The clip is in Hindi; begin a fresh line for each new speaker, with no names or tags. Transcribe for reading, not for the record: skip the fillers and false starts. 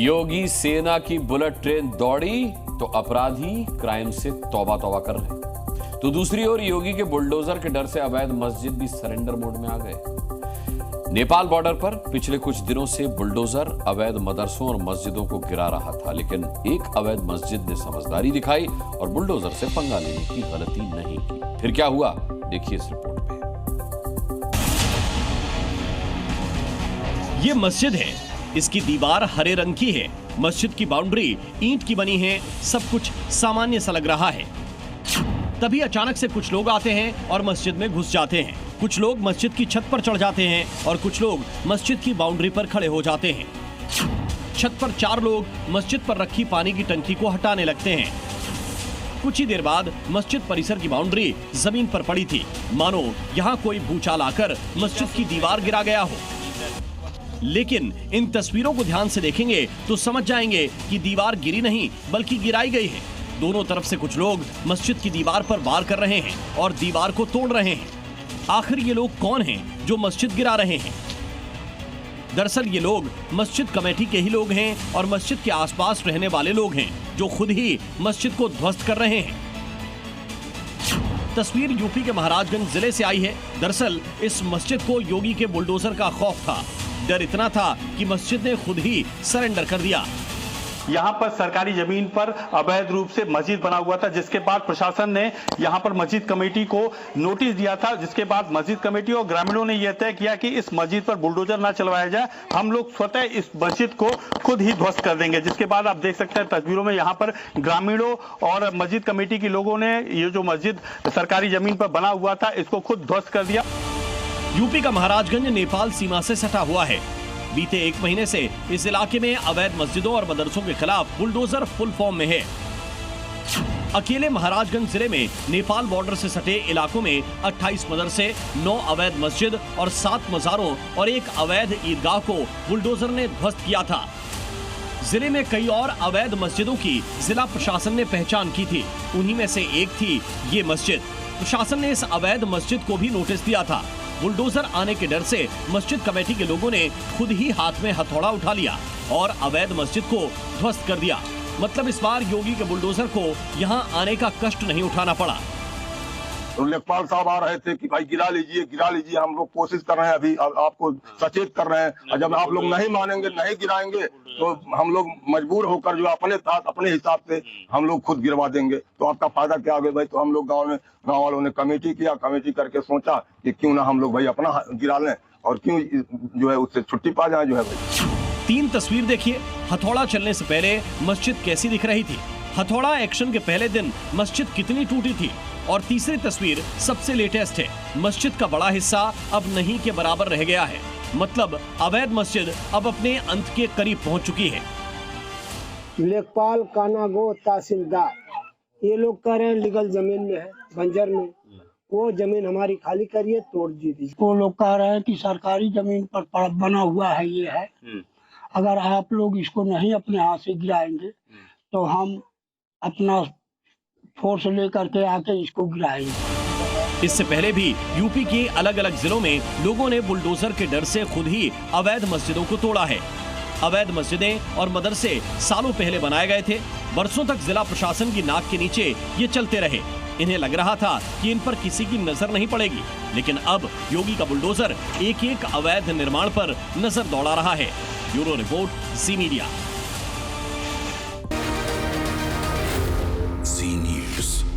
योगी सेना की बुलेट ट्रेन दौड़ी तो अपराधी क्राइम से तौबा तौबा कर रहे, तो दूसरी ओर योगी के बुलडोजर के डर से अवैध मस्जिद भी सरेंडर मोड में आ गए। नेपाल बॉर्डर पर पिछले कुछ दिनों से बुलडोजर अवैध मदरसों और मस्जिदों को गिरा रहा था, लेकिन एक अवैध मस्जिद ने समझदारी दिखाई और बुलडोजर से पंगा लेने की गलती नहीं की। फिर क्या हुआ, देखिए इस रिपोर्ट में।
ये मस्जिद है, इसकी दीवार हरे रंग की है, मस्जिद की बाउंड्री ईंट की बनी है, सब कुछ सामान्य सा लग रहा है। तभी अचानक से कुछ लोग आते हैं और मस्जिद में घुस जाते हैं। कुछ लोग मस्जिद की छत पर चढ़ जाते हैं और कुछ लोग मस्जिद की बाउंड्री पर खड़े हो जाते हैं। छत पर 4 लोग मस्जिद पर रखी पानी की टंकी को हटाने लगते हैं। कुछ ही देर बाद मस्जिद परिसर की बाउंड्री जमीन पर पड़ी थी, मानो यहाँ कोई भूचाल आकर मस्जिद की दीवार गिरा गया हो। लेकिन इन तस्वीरों को ध्यान से देखेंगे तो समझ जाएंगे कि दीवार गिरी नहीं बल्कि गिराई गई है। दोनों तरफ से कुछ लोग मस्जिद की दीवार पर वार कर रहे हैं और दीवार को तोड़ रहे हैं। आखिर ये लोग कौन हैं जो मस्जिद गिरा रहे हैं? दरअसल ये लोग मस्जिद कमेटी के ही लोग हैं और मस्जिद के आसपास रहने वाले लोग हैं जो खुद ही मस्जिद को ध्वस्त कर रहे हैं। तस्वीर यूपी के महाराजगंज जिले से आई है। दरअसल इस मस्जिद को योगी के बुलडोजर का खौफ था। डर इतना था कि मस्जिद ने खुद ही सरेंडर कर दिया।
यहाँ पर सरकारी जमीन पर अवैध रूप से मस्जिद बना हुआ था, जिसके बाद प्रशासन ने यहाँ पर मस्जिद कमेटी को नोटिस दिया था, जिसके बाद मस्जिद कमेटी और ग्रामीणों ने यह तय किया कि इस मस्जिद पर बुलडोजर ना चलवाया जाए, हम लोग स्वतः इस मस्जिद को खुद ही ध्वस्त कर देंगे। जिसके बाद आप देख सकते हैं तस्वीरों में यहाँ पर ग्रामीणों और मस्जिद कमेटी के लोगों ने ये जो मस्जिद सरकारी जमीन पर बना हुआ था इसको खुद ध्वस्त कर दिया।
यूपी का महाराजगंज नेपाल सीमा से सटा हुआ है। बीते 1 महीने से इस इलाके में अवैध मस्जिदों और मदरसों के खिलाफ बुलडोजर फुल फॉर्म में है। अकेले महाराजगंज जिले में नेपाल बॉर्डर से सटे इलाकों में 28 मदरसे, 9 अवैध मस्जिद और 7 मज़ारों और 1 अवैध ईदगाह को बुलडोजर ने ध्वस्त किया था। जिले में कई और अवैध मस्जिदों की जिला प्रशासन ने पहचान की थी। उन्हीं में से एक थी ये मस्जिद। प्रशासन ने इस अवैध मस्जिद को भी नोटिस दिया था। बुलडोजर आने के डर से मस्जिद कमेटी के लोगों ने खुद ही हाथ में हथौड़ा उठा लिया और अवैध मस्जिद को ध्वस्त कर दिया। मतलब इस बार योगी के बुलडोजर को यहाँ आने का कष्ट नहीं उठाना पड़ा।
तो लेखपाल साहब आ रहे थे कि भाई गिरा लीजिए, हम लोग कोशिश कर रहे हैं, अभी आपको सचेत कर रहे हैं, और जब आप लोग नहीं मानेंगे, नहीं गिराएंगे तो हम लोग मजबूर होकर जो अपने हिसाब से हम लोग खुद गिरवा देंगे। तो आपका फायदा क्या होगा भाई? तो हम लोग गाँव वालों ने कमेटी किया, कमेटी करके सोचा कि क्यों ना हम लोग भाई अपना गिरा लें और क्यों जो है उससे छुट्टी पा जाए जो है भाई।
3 तस्वीर देखिए। हथौड़ा चलने से पहले मस्जिद कैसी दिख रही थी, हथौड़ा एक्शन के पहले दिन मस्जिद कितनी टूटी थी, और तीसरी तस्वीर सबसे लेटेस्ट है। मस्जिद का बड़ा हिस्सा अब नहीं के बराबर रह गया है। मतलब अवैध मस्जिद अब अपने अंत के करीब पहुंच चुकी है।
लेखपाल, कानागो, तहसीलदार ये लोग कह रहे हैं लीगल जमीन में है, बंजर में, वो जमीन हमारी खाली करिए, तोड़ दीजिए। वो लोग कह रहे हैं कि सरकारी जमीन पर बना हुआ है, ये है, अगर आप लोग इसको नहीं अपने हाथ से गिराएंगे तो हम अपना फोर्स लेकर के आके इसको गिराएंगे।
इससे पहले भी यूपी के अलग अलग जिलों में लोगों ने बुलडोजर के डर से खुद ही अवैध मस्जिदों को तोड़ा है। अवैध मस्जिदें और मदरसे सालों पहले बनाए गए थे। बरसों तक जिला प्रशासन की नाक के नीचे ये चलते रहे। इन्हें लग रहा था कि इन पर किसी की नजर नहीं पड़ेगी, लेकिन अब योगी का बुलडोजर एक अवैध निर्माण पर नजर दौड़ा रहा है। ब्यूरो रिपोर्ट, जी मीडिया।
जी न्यूज़।